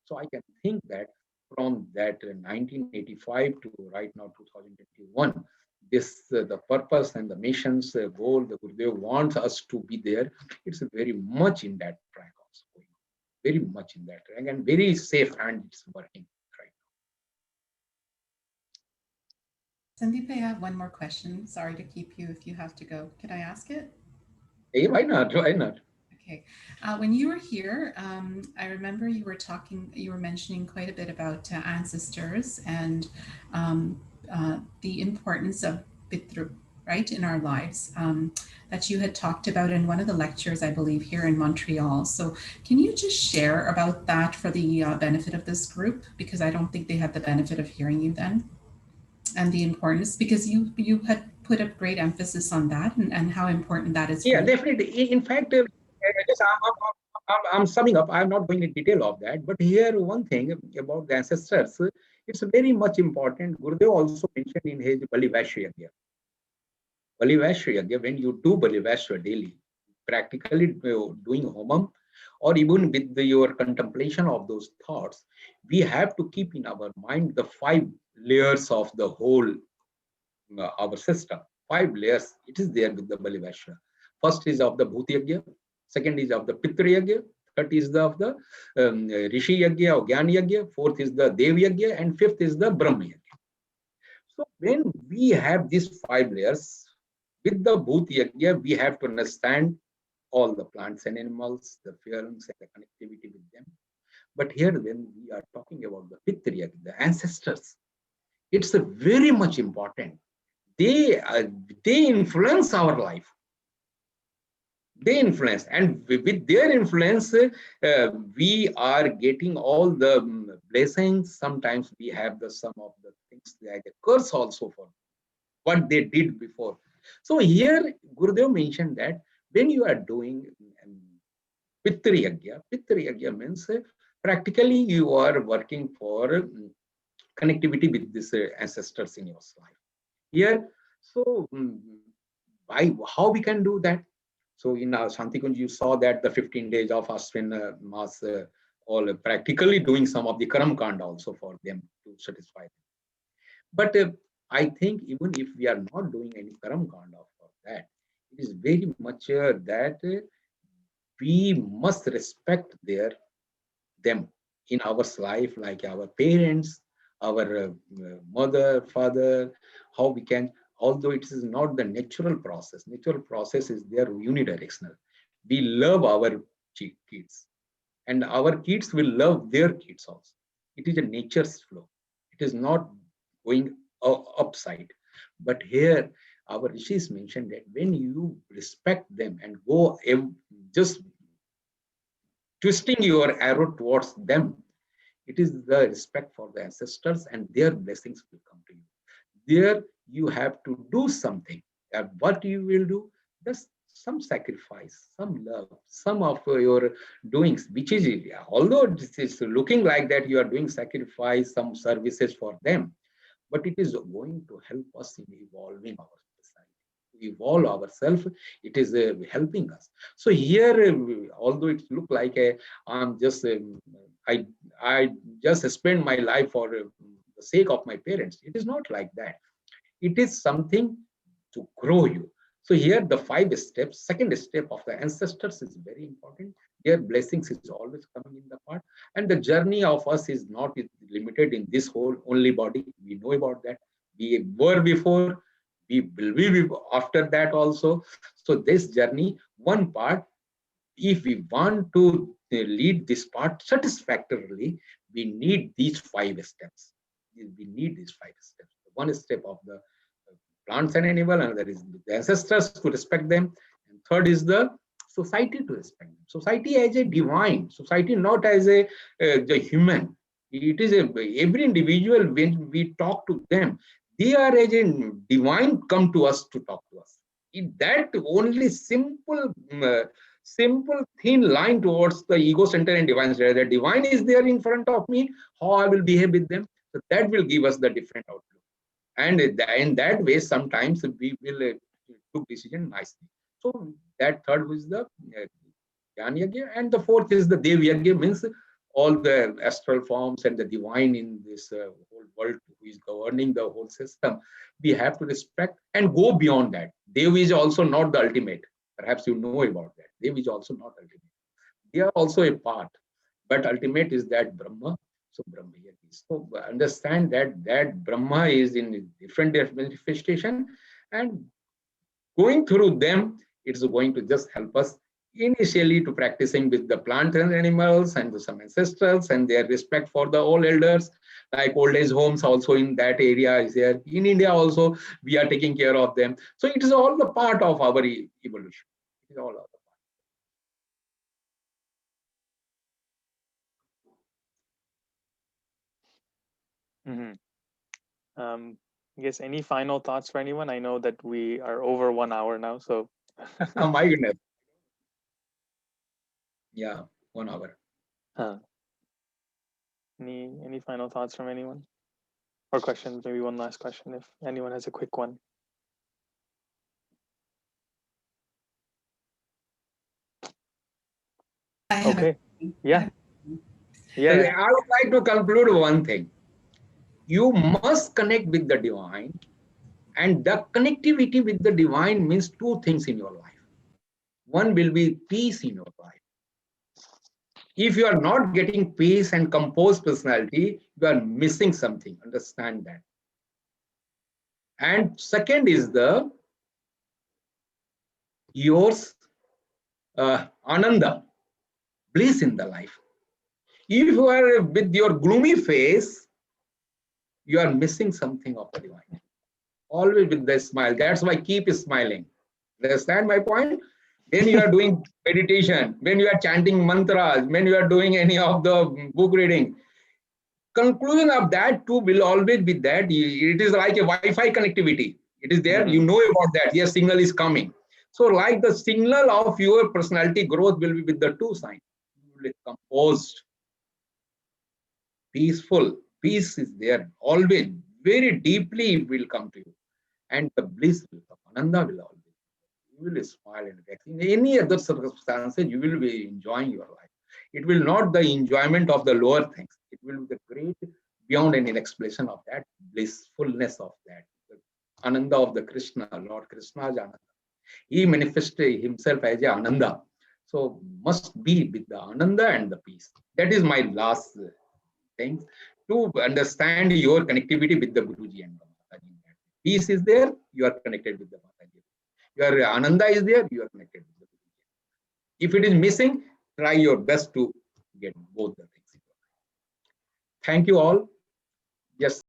So I can think that from that 1985 to right now 2021, this the purpose and the mission's goal the Gurudev wants us to be there. It's very much in that track also, very much in that track and very safe hand it's working right. Sandeep, I have one more question. Sorry to keep you if you have to go. Can I ask it? Hey, why not? Why not? Okay. When you were here, I remember you were mentioning quite a bit about ancestors and the importance of Pitru, right, in our lives, that you had talked about in one of the lectures, I believe, here in Montreal. So, can you just share about that for the benefit of this group? Because I don't think they had the benefit of hearing you then, and the importance, because you had put a great emphasis on that and how important that is for Yeah, you. definitely. In fact, just I'm summing up. I'm not going into detail of that, but here one thing about the ancestors, it's very much important. Gurudev also mentioned in his Balivashya Yagya. Balivashya Yagya, when you do Balivashya daily, practically doing homam, or even with your contemplation of those thoughts, we have to keep in our mind the 5 layers of the whole our system. 5 layers, it is there with the Balivashra. First is of the Bhut Yagya, second is of the Pitra Yagya, third is of the Rishi Yagya or Gyan Yagya, fourth is the Dev Yagya, and fifth is the Brahma Yagya. So when we have these 5 layers, with the Bhut Yagya, we have to understand all the plants and animals, the films and the connectivity with them. But here, when we are talking about the Pitra Yagya, the ancestors, it's a very much important. They they influence our life. They influence, and with their influence, we are getting all the blessings. Sometimes we have the some of the things like a curse also for what they did before. So here Gurudev mentioned that when you are doing Pitri Yagya means practically you are working for connectivity with these ancestors in your life. Here, so by how we can do that? So in Shantikunj, you saw that the 15 days of Ashwin Mas, all practically doing some of the Karam Kand also for them to satisfy them. But I think even if we are not doing any Karam Kand of that, it is very much that we must respect them in our life, like our parents, our mother, father, how we can, although it is not the natural process is there unidirectional. We love our kids, and our kids will love their kids also. It is a nature's flow. It is not going upside. But here, our rishis mentioned that when you respect them and go just twisting your arrow towards them, it is the respect for the ancestors and their blessings will come to you. There you have to do something. And what you will do? Just some sacrifice, some love, some of your doings, which is, although this is looking like that you are doing sacrifice, some services for them, but it is going to help us in evolving our society, to evolve ourselves. It is helping us. So here, although it look like I'm just I just spend my life for the sake of my parents. It is not like that. It is something to grow you. So here the 5 steps, second step of the ancestors is very important. Their blessings is always coming in the part. And the journey of us is not limited in this whole only body. We know about that. We were before, we will be after that also. So this journey, one part, if we want to lead this part satisfactorily, we need these 5 steps. We need these 5 steps. One step of the plants and animal, another is the ancestors to respect them, and third is the society to respect them. Society as a divine, society not as a the human. It is every individual. When we talk to them, they are as a divine come to us to talk to us. In that only simple thin line towards the ego center and divine center. The divine is there in front of me. How I will behave with them, so that will give us the different outlook. And in that way, sometimes we will took decision nicely. So that third was the Jnana Yagya, and the fourth is the Dev Yagya, means all the astral forms and the divine in this whole world who is governing the whole system. We have to respect and go beyond that. Dev is also not the ultimate. Perhaps you know about that. Dev is also not ultimate. They are also a part, but ultimate is that Brahma. So Brahma here is. So understand that Brahma is in different manifestation, and going through them, it's going to just help us initially to practicing with the plant and animals and some ancestors and their respect for the old elders, like old age homes also in that area is there. In India also, we are taking care of them. So it is all the part of our evolution. It is all of I guess any final thoughts for anyone? I know that we are over 1 hour now, so. Oh my goodness. Yeah, 1 hour. Any final thoughts from anyone? Or questions? Maybe one last question if anyone has a quick one. Okay. Yeah. So I would like to conclude one thing. You must connect with the divine, and the connectivity with the divine means two things in your life. One will be peace in your life. If you are not getting peace and composed personality, you are missing something. Understand that. And second is the yours ananda, bliss in the life. If you are with your gloomy face, you are missing something of the divine. Always with the smile. That's why keep smiling. Understand my point? When you are doing meditation, when you are chanting mantras, when you are doing any of the book reading, conclusion of that too will always be that it is like a Wi-Fi connectivity. It is there, you know about that. Yes, signal is coming. So like the signal of your personality growth will be with the two signs. You will be composed, peaceful. Peace is there always. Very deeply it will come to you. And the bliss will come. Ananda will always. You will smile and relax. In any other circumstances, you will be enjoying your life. It will not the enjoyment of the lower things. It will be the great beyond any explanation of that blissfulness of that. The Ananda of the Krishna, Lord Krishna's Ananda. He manifested himself as a Ananda. So must be with the Ananda and the peace. That is my last thing. To understand your connectivity with the Guruji and the Mataji. Peace is there, you are connected with the Mataji. Your Ananda is there, you are connected with the Guruji. If it is missing, try your best to get both the things. Thank you all. Yes.